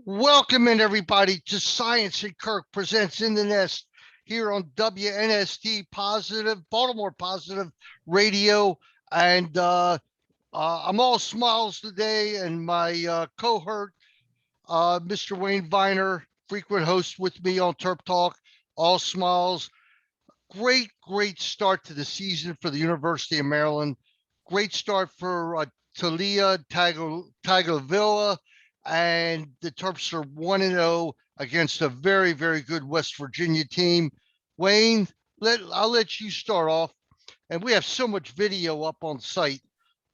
Welcome in everybody to Science and Kirk presents In the Nest here on WNST Positive, Baltimore Positive Radio. And I'm all smiles today. And my cohort, Mr. Wayne Viner, frequent host with me on Terp Talk, all smiles. Great start to the season for the University of Maryland. Great start for Talia Tagovailoa, and the Terps are 1-0 against a very good West Virginia team. Wayne, I'll let you start off, and we have so much video up on site,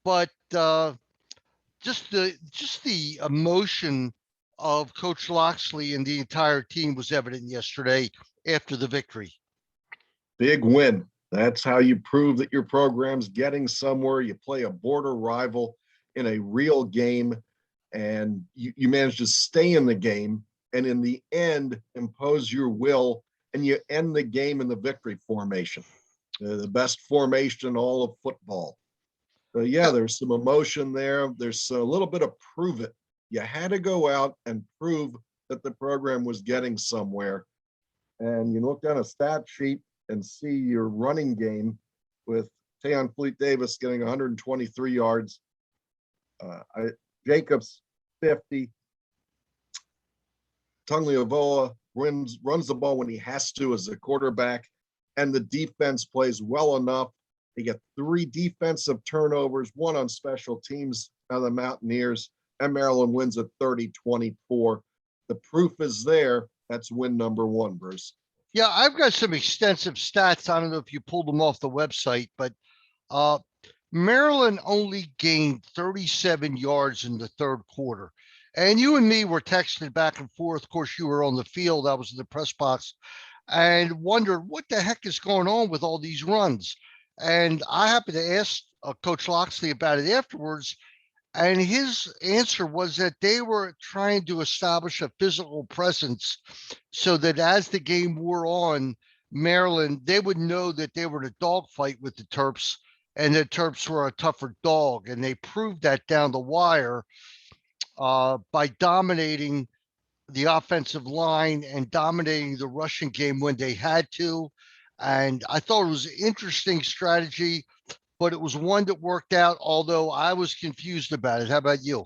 but just the emotion of Coach Loxley and the entire team was evident yesterday after the victory. Big win. That's how you prove that your program's getting somewhere. You play a border rival in a real game, and you manage to stay in the game, and in the end, impose your will, and you end the game in the victory formation, the best formation in all of football. So, yeah, there's some emotion there. There's a little bit of prove it. You had to go out and prove that the program was getting somewhere. And you look down a stat sheet and see your running game with Tayon Fleet-Davis getting 123 yards, Jacobs 50, Tagovailoa runs the ball when he has to as a quarterback, and the defense plays well enough. They get 3 defensive turnovers, 1 on special teams out of the Mountaineers, and Maryland wins at 30-24. The proof is there. That's win number 1, Bruce. Yeah, I've got some extensive stats. I don't know if you pulled them off the website, but Maryland only gained 37 yards in the third quarter. And you and me were texting back and forth. Of course, you were on the field. I was in the press box and wondered what the heck is going on with all these runs. And I happened to ask Coach Loxley about it afterwards. And his answer was that they were trying to establish a physical presence so that as the game wore on, Maryland, they would know that they were in a dogfight with the Terps and the Terps were a tougher dog. And they proved that down the wire by dominating the offensive line and dominating the rushing game when they had to. And I thought it was an interesting strategy, but it was one that worked out, although I was confused about it. How about you?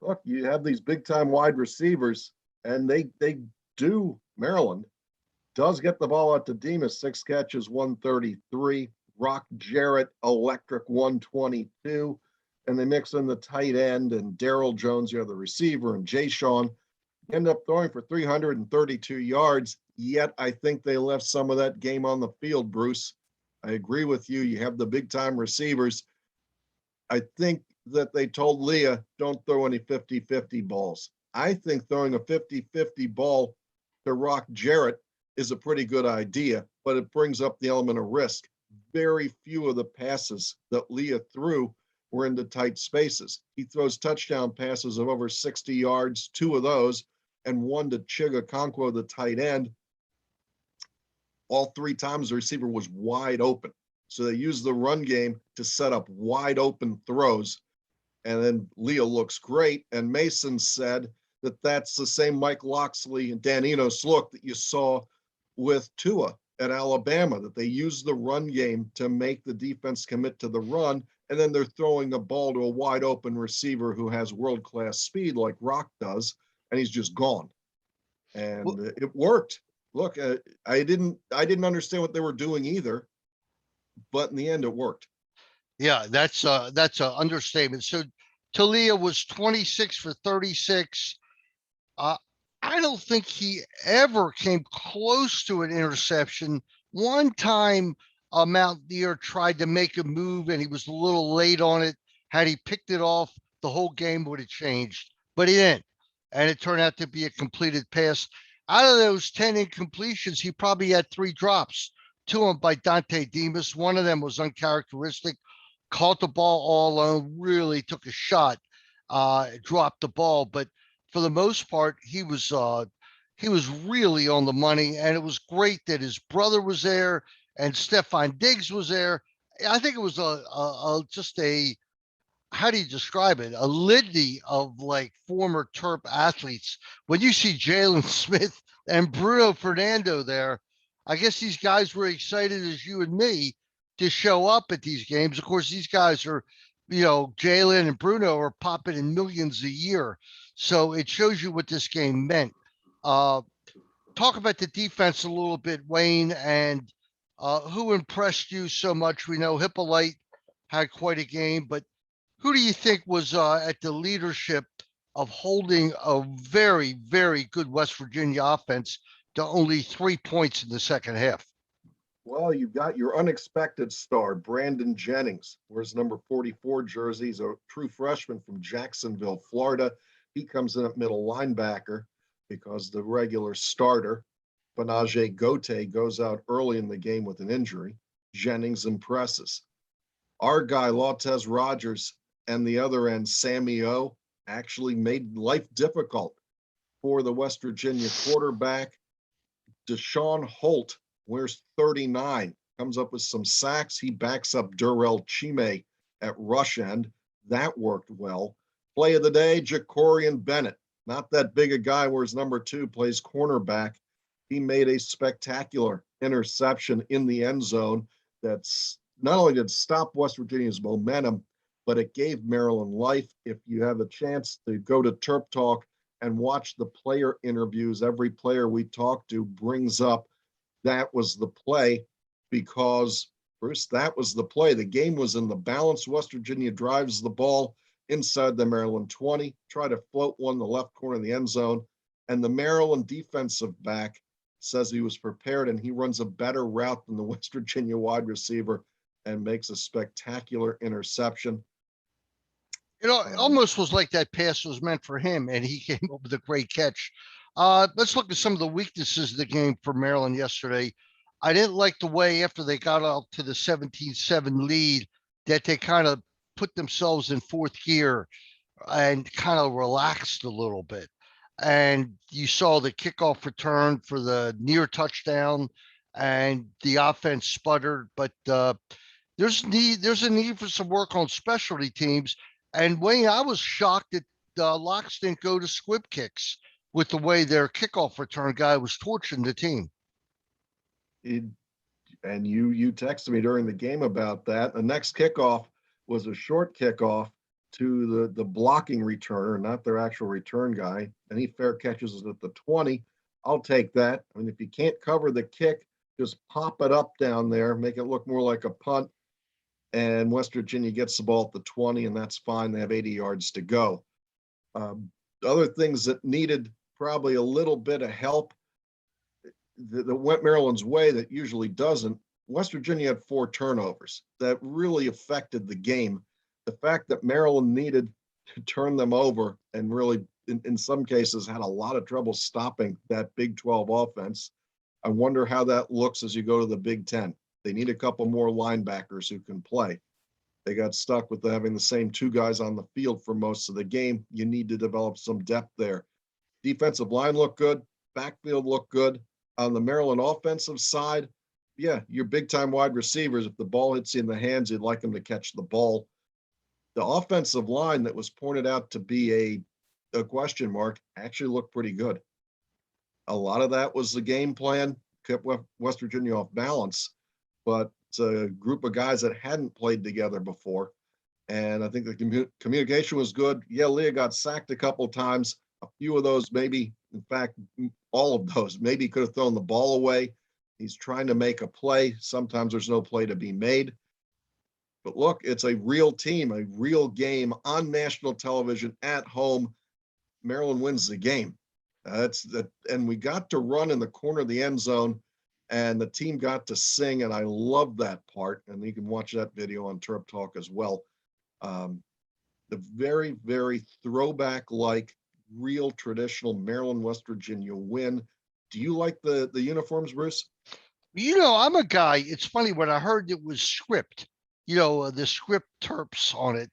Look, you have these big-time wide receivers, and they do. Maryland does get the ball out to Demas, 6 catches, 133. Rock Jarrett, electric, 122. And they mix in the tight end and Daryl Jones, the receiver, and Jay Sean. End up throwing for 332 yards, yet I think they left some of that game on the field, Bruce. I agree with you. You have the big-time receivers. I think that they told Leah, don't throw any 50-50 balls. I think throwing a 50-50 ball to Rock Jarrett is a pretty good idea, but it brings up the element of risk. Very few of the passes that Leah threw were into tight spaces. He throws touchdown passes of over 60 yards, 2 of those, and 1 to Chig Okonkwo, the tight end. All 3 times the receiver was wide open. So they used the run game to set up wide open throws. And then Leah looks great. And Mason said that that's the same Mike Loxley and Dan Enos look that you saw with Tua at Alabama, that they use the run game to make the defense commit to the run. And then they're throwing the ball to a wide open receiver who has world-class speed like Rock does, and he's just gone. And it worked. Look, I didn't understand what they were doing either, but in the end, it worked. Yeah, that's an understatement. So Talia was 26 for 36. I don't think he ever came close to an interception. One time, Mountaineer tried to make a move and he was a little late on it. Had he picked it off, the whole game would have changed, but he didn't. And it turned out to be a completed pass. Out of those 10 incompletions, he probably had 3 drops, 2 of them by Dante Demas. One of them was uncharacteristic, caught the ball all alone, really took a shot, dropped the ball. But for the most part, he was really on the money, and it was great that his brother was there and Stefon Diggs was there. I think it was just a how do you describe it? A litany of like former Terp athletes. When you see Jalen Smith and Bruno Fernando there, I guess these guys were excited as you and me to show up at these games. Of course, these guys are, Jalen and Bruno are popping in millions a year. So it shows you what this game meant. Uh, Talk about the defense a little bit, Wayne, and who impressed you so much? We know Hippolyte had quite a game, but who do you think was at the leadership of holding a very, very good West Virginia offense to only 3 points in the second half? Well, you've got your unexpected star, Brandon Jennings, wears number 44 jersey. He's a true freshman from Jacksonville, Florida. He comes in at middle linebacker because the regular starter, Banaje Gote, goes out early in the game with an injury. Jennings impresses. Our guy, Lautez Rogers, and the other end, Sammy O, actually made life difficult for the West Virginia quarterback. Deshaun Holt wears 39, comes up with some sacks. He backs up Durrell Chime at rush end. That worked well. Play of the day, Jacorian Bennett. Not that big a guy, whereas number 2 plays cornerback. He made a spectacular interception in the end zone that's not only did it stop West Virginia's momentum, but it gave Maryland life. If you have a chance to go to Terp Talk and watch the player interviews, every player we talk to brings up that was the play, because Bruce, that was the play. The game was in the balance. West Virginia drives the ball inside the Maryland 20, try to float one in the left corner of the end zone, and the Maryland defensive back says he was prepared, and he runs a better route than the West Virginia wide receiver and makes a spectacular interception. It almost was like that pass was meant for him, and he came up with a great catch. Let's look at some of the weaknesses of the game for Maryland yesterday. I didn't like the way after they got out to the 17-7 lead that they kind of put themselves in fourth gear and kind of relaxed a little bit. And you saw the kickoff return for the near touchdown, and the offense sputtered. But there's a need for some work on specialty teams. And Wayne, I was shocked that Locks didn't go to squib kicks with the way their kickoff return guy was torching the team. And you texted me during the game about that. The next kickoff was a short kickoff to the blocking returner, not their actual return guy, and he fair catches it at the 20. I'll take that. I mean, if you can't cover the kick, just pop it up down there, make it look more like a punt, and West Virginia gets the ball at the 20, and that's fine. They have 80 yards to go. Other things that needed probably a little bit of help that went Maryland's way that usually doesn't. West Virginia had 4 turnovers that really affected the game. The fact that Maryland needed to turn them over and really, in some cases, had a lot of trouble stopping that Big 12 offense. I wonder how that looks as you go to the Big 10. They need a couple more linebackers who can play. They got stuck with having the same 2 guys on the field for most of the game. You need to develop some depth there. Defensive line looked good. Backfield looked good. On the Maryland offensive side, yeah, your big-time wide receivers, if the ball hits you in the hands, you'd like them to catch the ball. The offensive line that was pointed out to be a question mark actually looked pretty good. A lot of that was the game plan, kept West Virginia off balance, but it's a group of guys that hadn't played together before. And I think the communication was good. Yeah, Leah got sacked a couple of times. A few of those, maybe, in fact, all of those, maybe could have thrown the ball away. He's trying to make a play. Sometimes there's no play to be made. But look, it's a real team, a real game on national television at home. Maryland wins the game. And we got to run in the corner of the end zone, and the team got to sing, and I love that part. And you can watch that video on Terp Talk as well. The very, very throwback-like, real traditional Maryland, West Virginia win. Do you like the uniforms, Bruce? I'm a guy. It's funny when I heard it was script, the script Terps on it,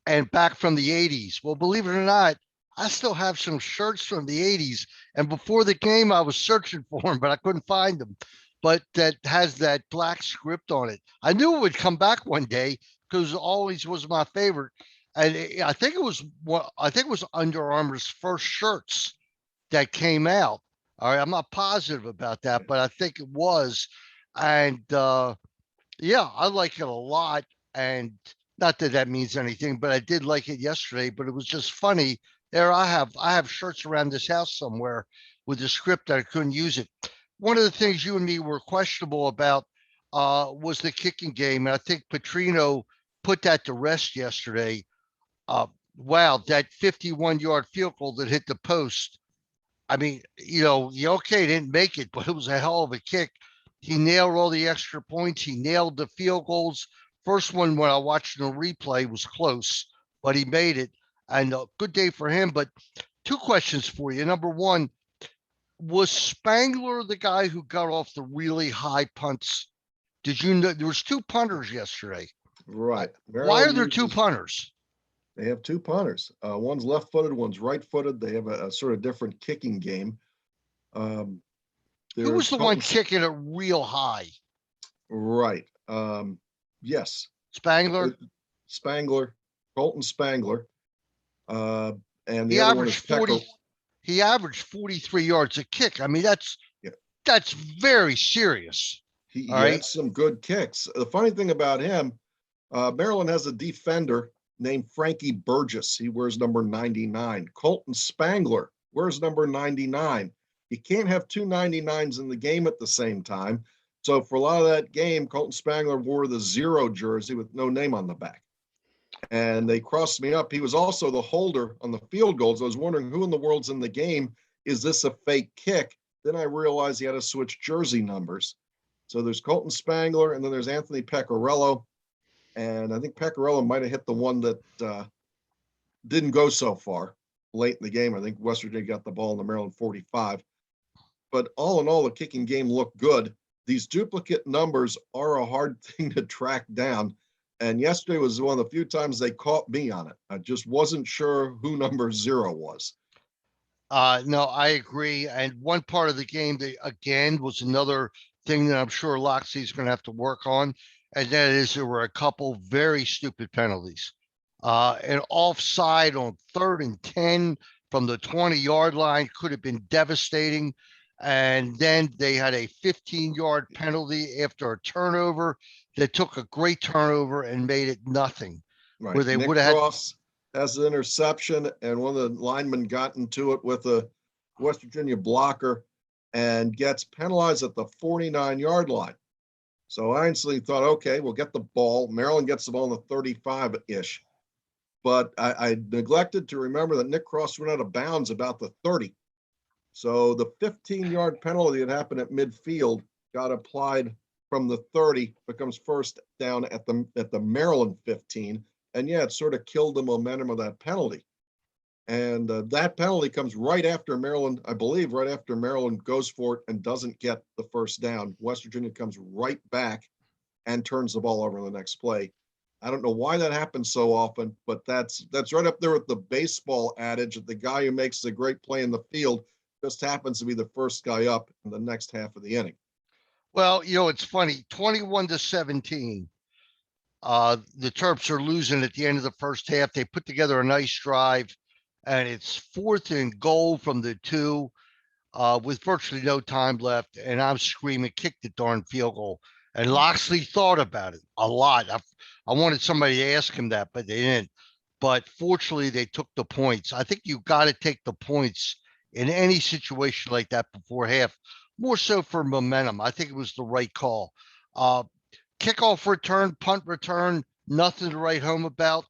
and back from the 80s. Well, believe it or not, I still have some shirts from the 80s. And before the game, I was searching for them, but I couldn't find them. But that has that black script on it. I knew it would come back one day because it always was my favorite. And I think it was what I think it was Under Armour's first shirts that came out. All right, I'm not positive about that, but I think it was. And yeah, I like it a lot. And not that that means anything, but I did like it yesterday. But it was just funny. There, I have shirts around this house somewhere with the script that I couldn't use it. One of the things you and me were questionable about was the kicking game, and I think Petrino put that to rest yesterday. Uh, wow, that 51-yard field goal that hit the post. I mean, okay, didn't make it, but it was a hell of a kick. He nailed all the extra points. He nailed the field goals. First one, when I watched the replay, was close, but he made it. And a good day for him. But two questions for you. Number one, was Spangler the guy who got off the really high punts? Did you know there was two punters yesterday? Right. Why are Maryland there two uses, punters? they have two punters. One's left-footed, one's right-footed. They have a sort of different kicking game. Um, Who was there's the one Colton, kicking it real high? right. Yes, uh, Spangler? Spangler, Colton Spangler. Uh, and the He other one averaged is Pecker. 40, he averaged 43 yards a kick. I mean, Yeah, that's very serious. All he right. had some good kicks. The funny thing about him, Maryland has a defender named Frankie Burgess. He wears number 99. Colton Spangler wears number 99. You can't have two 99s in the game at the same time. So for a lot of that game, Colton Spangler wore the 0 jersey with no name on the back. And they crossed me up. He was also the holder on the field goals. I was wondering who in the world's in the game. Is this a fake kick? Then I realized he had to switch jersey numbers. So there's Colton Spangler, and then there's Anthony Pecorello. And I think Pecorello might have hit the one that didn't go so far late in the game. I think West Virginia got the ball in the Maryland 45. But all in all, the kicking game looked good. These duplicate numbers are a hard thing to track down. And yesterday was one of the few times they caught me on it. I just wasn't sure who number 0 was. No, I agree. And one part of the game that again was another thing that I'm sure Loxley's going to have to work on, and that is there were a couple very stupid penalties. An offside on 3rd and 10 from the 20-yard line could have been devastating. And then they had a 15-yard penalty after a turnover that took a great turnover and made it nothing, where Right. they Nick would have had. Cross has an interception, and one of the linemen got into it with a West Virginia blocker and gets penalized at the 49-yard line. So I instantly thought, okay, we'll get the ball. Maryland gets the ball in the 35-ish. But I neglected to remember that Nick Cross went out of bounds about the 30. So the 15-yard penalty that happened at midfield got applied from the 30, becomes first down at the Maryland 15. And yeah, it sort of killed the momentum of that penalty. And that penalty comes right after Maryland, I believe, right after Maryland goes for it and doesn't get the first down. West Virginia comes right back and turns the ball over in the next play. I don't know why that happens so often, but that's right up there with the baseball adage that the guy who makes the great play in the field just happens to be the first guy up in the next half of the inning. Well, it's funny, 21-17. The Terps are losing at the end of the first half. They put together a nice drive, and it's 4th and goal from the 2 with virtually no time left. And I'm screaming, kick the darn field goal. And Loxley thought about it a lot. I wanted somebody to ask him that, but they didn't. But fortunately, they took the points. I think you got to take the points in any situation like that before half, more so for momentum. I think it was the right call. Uh, Kickoff return, punt return, nothing to write home about.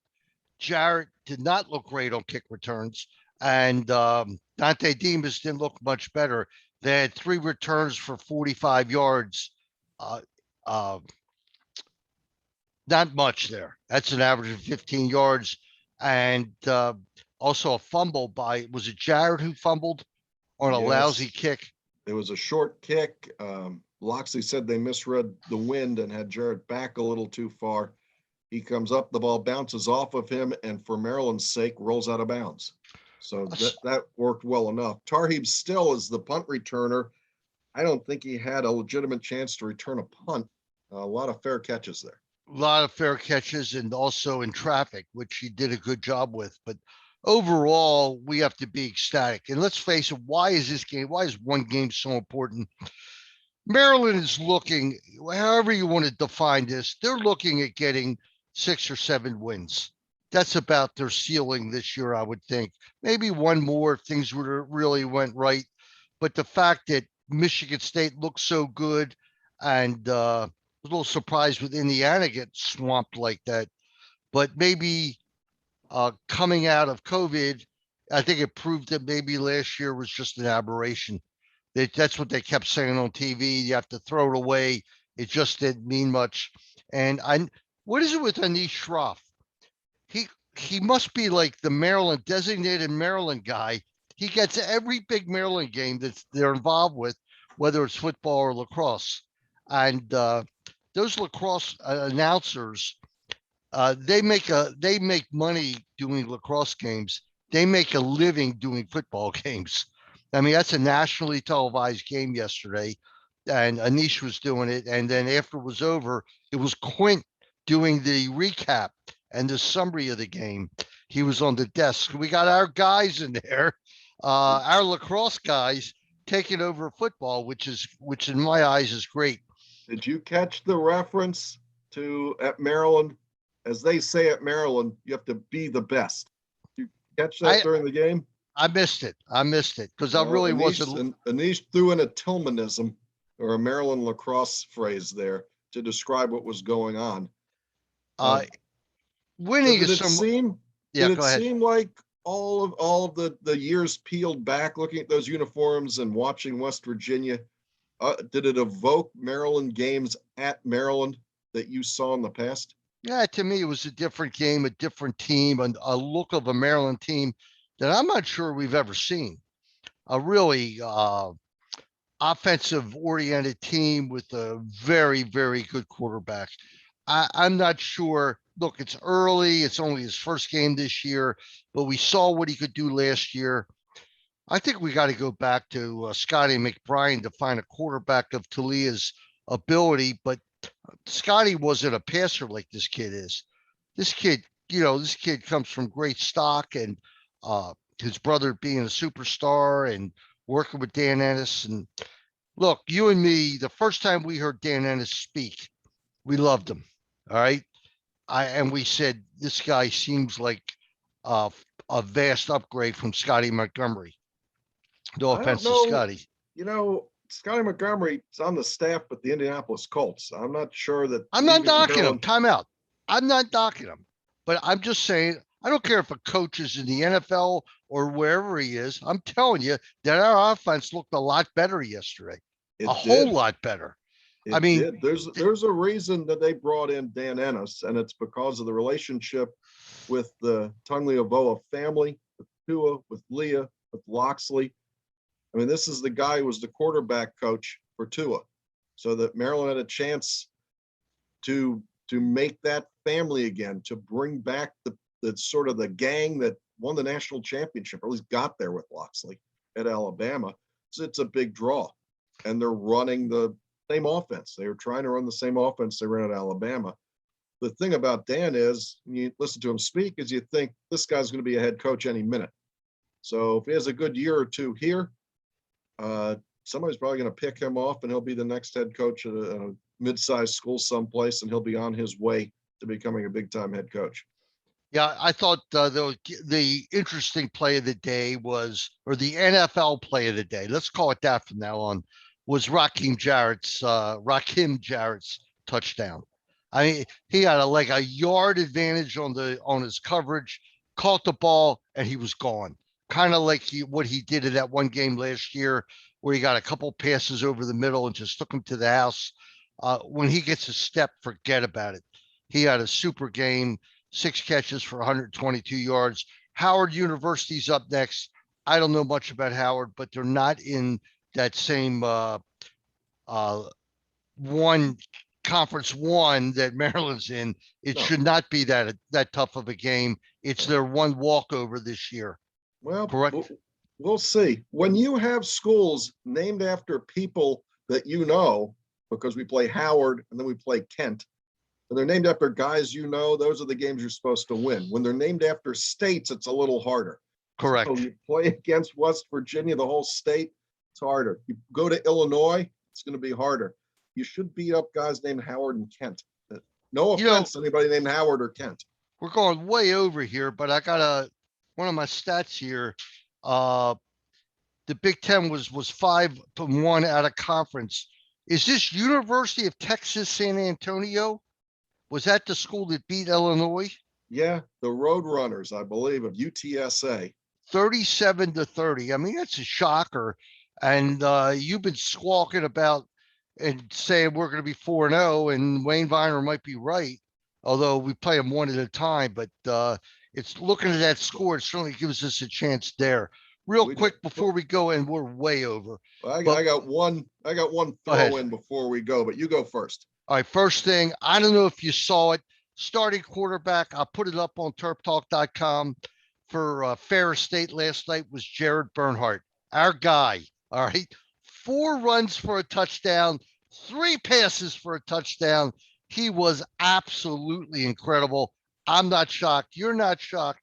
Jarrett did not look great on kick returns, and Dante Demas didn't look much better. They had 3 returns for 45 yards. Uh, uh, not much there. That's an average of 15 yards. And also a fumble by, was it Jarrett who fumbled on a lousy Yes, kick? it was a short kick. Loxley said they misread the wind and had Jarrett back a little too far. He comes up, the ball bounces off of him, and for Maryland's sake, rolls out of bounds. So that worked well enough. Tarheeb still is the punt returner. I don't think he had a legitimate chance to return a punt. A lot of fair catches there. A lot of fair catches and also in traffic, which he did a good job with. But overall, we have to be ecstatic. And let's face it, why is one game so important? Maryland is looking, however you want to define this, they're looking at getting 6 or 7 wins. That's about their ceiling this year, I would think. Maybe one more if things would have really went right. But the fact that Michigan State looks so good and a little surprised with Indiana get swamped like that. But maybe coming out of COVID, I think it proved that maybe last year was just an aberration. That's what they kept saying on TV. You have to throw it away. It just didn't mean much. And what is it with Anish Shroff? He he must be like the Maryland designated Maryland guy. He gets every big Maryland game that they're involved with, whether it's football or lacrosse. And those lacrosse announcers, they make money doing lacrosse games. They make a living doing football games. I mean, that's a nationally televised game yesterday, and Anish was doing it. And then after it was over, it was Quint doing the recap and the summary of the game. He was on the desk. We got our guys in there, our lacrosse guys taking over football, which in my eyes is great. Did you catch the reference to at Maryland? As they say at Maryland, you have to be the best. Did you catch that during the game? I missed it. I missed it because I really wasn't. Anish threw in a Tillmanism or a Maryland lacrosse phrase there to describe what was going on. Winning did is it seem? Yeah, did go it ahead. seem like all of the years peeled back, looking at those uniforms and watching West Virginia? Did it evoke Maryland games at Maryland that you saw in the past? Yeah, to me, it was a different game, a different team, and a look of a Maryland team that I'm not sure we've ever seen. A really offensive oriented team with a very, very good quarterback. I'm not sure. Look, it's early. It's only his first game this year, but we saw what he could do last year. I think we got to go back to Scotty McBrien to find a quarterback of Talia's ability, but Scotty wasn't a passer like this kid is. This kid, this kid comes from great stock, and his brother being a superstar and working with Dan Ennis. And look, you and me, the first time we heard Dan Ennis speak, we loved him. All right. And we said, this guy seems like a vast upgrade from Scotty Montgomery. No offense to Scotty. Scotty Montgomery is on the staff with the Indianapolis Colts. I'm not sure that I'm not knocking him. Time out. I'm not knocking him, but I'm just saying, I don't care if a coach is in the NFL or wherever he is. I'm telling you that our offense looked a lot better yesterday. Whole lot better. There's a reason that they brought in Dan Ennis, and it's because of the relationship with the Tagovailoa family, with Tua, with Leah, with Locksley. I mean, this is the guy who was the quarterback coach for Tua, so that Maryland had a chance to make that family again, to bring back the sort of the gang that won the national championship, or at least got there with Locksley at Alabama. So it's a big draw, and they're running the same offense. They were trying to run the same offense they ran at Alabama. The thing about Dan is, when you listen to him speak, is you think this guy's going to be a head coach any minute. So if he has a good year or two here, somebody's probably going to pick him off, and he'll be the next head coach at a mid-sized school someplace, and he'll be on his way to becoming a big-time head coach. Yeah, I thought the interesting play of the day was, or the NFL play of the day, let's call it that from now on, was Raheem Jarrett's touchdown. I mean, he had a yard advantage on his coverage, caught the ball, and he was gone. Kind of like what he did in that one game last year, where he got a couple passes over the middle and just took him to the house. When he gets a step, forget about it. He had a super game, 6 catches for 122 yards. Howard University's up next. I don't know much about Howard, but they're not in that same conference one that Maryland's in. It should not be that tough of a game. It's their one walkover this year. Well, correct. We'll see. When you have schools named after people that because we play Howard and then we play Kent, When they're named after guys, those are the games you're supposed to win. When they're named after states, it's a little harder. Correct. So you play against West Virginia, the whole state, it's harder. You go to Illinois, it's going to be harder. You should beat up guys named Howard and Kent. No offense to anybody named Howard or Kent. We're going way over here, but I got one of my stats here. The Big Ten was 5-1 out of conference. Is this University of Texas San Antonio? Was that the school that beat Illinois? Yeah, the Roadrunners, I believe, of UTSA. 37-30. I mean, that's a shocker. And you've been squawking about and saying we're going to be 4-0, and Wayne Viner might be right, although we play them one at a time. But it's looking at that score, it certainly gives us a chance there. Real quick before we go in, we're way over. Well, I got one throw in before we go, but you go first. All right, first thing, I don't know if you saw it. Starting quarterback, I put it up on turftalk.com for Ferris State last night was Jared Bernhardt, our guy. All right, 4 runs for a touchdown, 3 passes for a touchdown. He was absolutely incredible. I'm not shocked. You're not shocked.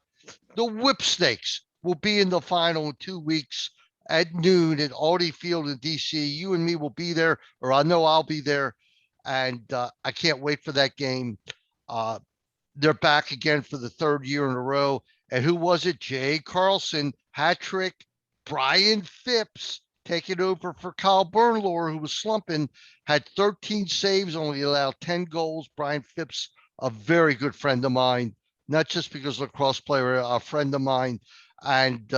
The Whipsnakes will be in the final in 2 weeks at noon at Aldi Field in DC. You and me will be there, or I know I'll be there. And I can't wait for that game. They're back again for the 3rd year in a row. And who was it? Jay Carlson, hat trick. Brian Phipps taking over for Kyle Bernlohr, who was slumping, had 13 saves, only allowed 10 goals. Brian Phipps, a very good friend of mine, not just because lacrosse player, a friend of mine. And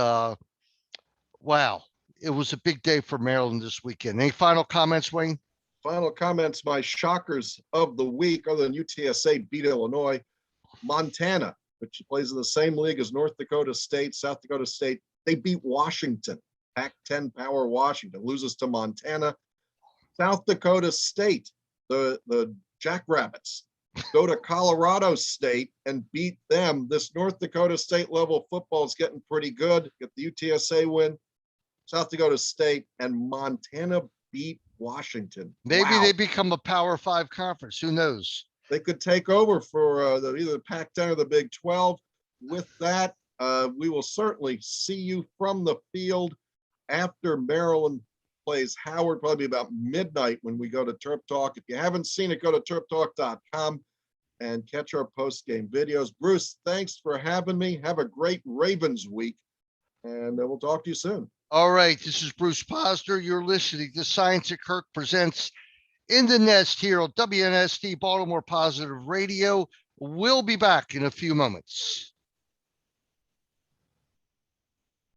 wow, it was a big day for Maryland this weekend. Any final comments, Wayne? Final comments, my shockers of the week, other than UTSA beat Illinois. Montana, which plays in the same league as North Dakota State, South Dakota State, they beat Washington. Pac-10 power Washington loses to Montana. South Dakota State, the Jackrabbits, go to Colorado State and beat them. This North Dakota State level football is getting pretty good. Get the UTSA win. South Dakota State and Montana beat Washington. Maybe they become a Power 5 conference. Who knows? They could take over for either the Pac-10 or the Big 12. With that, we will certainly see you from the field after Maryland plays Howard, probably about midnight when we go to Terp Talk. If you haven't seen it, go to terptalk.com and catch our post-game videos. Bruce, thanks for having me. Have a great Ravens week, and we'll talk to you soon. All right, this is Bruce Posner. You're listening to Science at Kirk presents In the Nest here on WNSD Baltimore Positive Radio. We'll be back in a few moments.